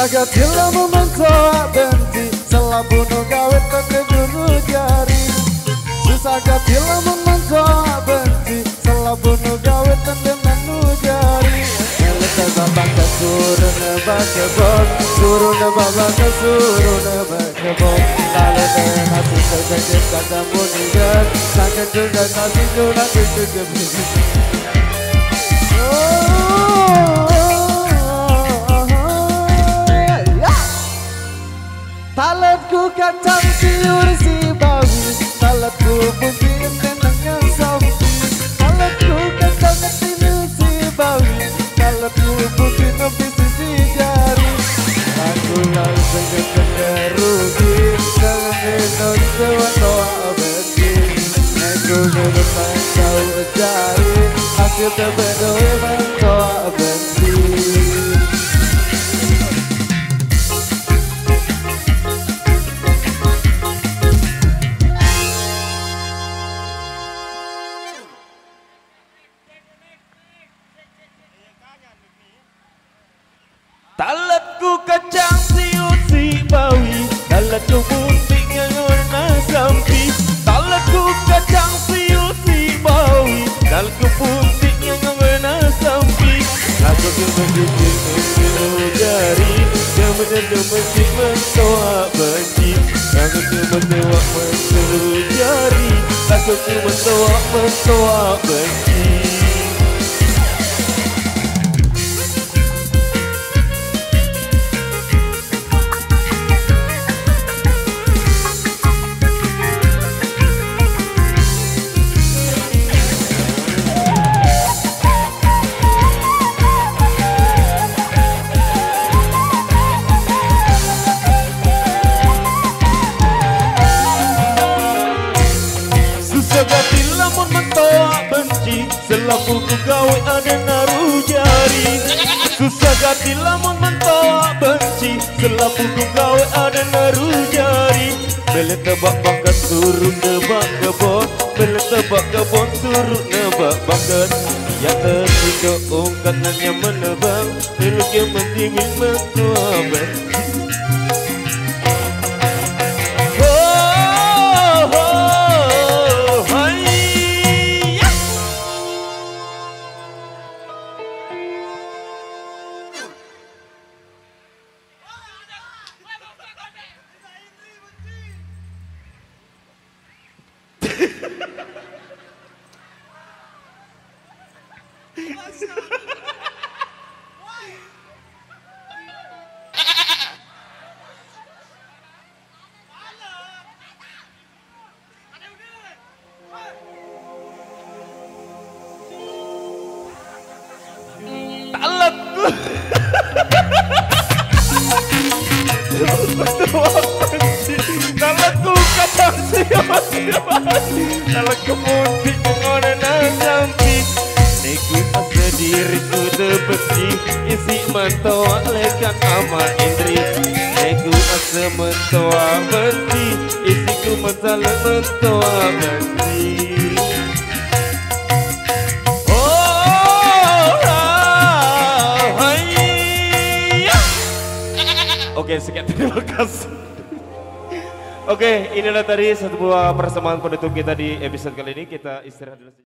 Susah gak lamun mencoba benci, salah bunuh gawe teke guru jari. Susah gak lamun mencoba benci, salah bunuh gawe teke menu jari. Elita babang kesuruh nebak kebon, suruh nebak bangga suruh nebak kebon. Lalu dengan hati terjejak kata munigan, sakit juga kasih juga kejejak. Talatku kacang siur si bawi, talatku mungkin tenangnya sapi. Talatku kacang siur si bawi, talatku mungkin nopisi si jari. Aku langsung kena rugi, jangan minum sewa doa besi. Aku ngedepan kau jari, hasil terbedoy mendoa besi. Talatku kacang siut si bawi, talatku bunting yang warna sampi. Talatku kacang siut si bawi, talatku bunting yang warna sampi. Aku kemenjijik mengeluh jari, kemenjijik mentoa benci. Aku kemenjewak mengeluh jari, aku mentoa benci. Lamun mentoa benci, selaku ku gawe ada naruh jari. Susah gati lamun mentoa benci, selaku ku gawe ada naruh jari. Bele tebak bangkat turun nebak kebon, bele tebak kebon turun nebak bangkat. Ya tertiga ungkat hanya menebak, beluk yang mentingin mentoa benci. Talatku talatku kacang siapa talatku putih mengorenan sampi. Neku asa diriku terbesi, isi mentoa lekan ama indri. Neku asa mentoa benci, isiku masalah mentoa benci. Oke, sekian terima kasih. Oke, inilah tadi satu buah persembahan penutup kita di episode kali ini. Kita istirahat dulu.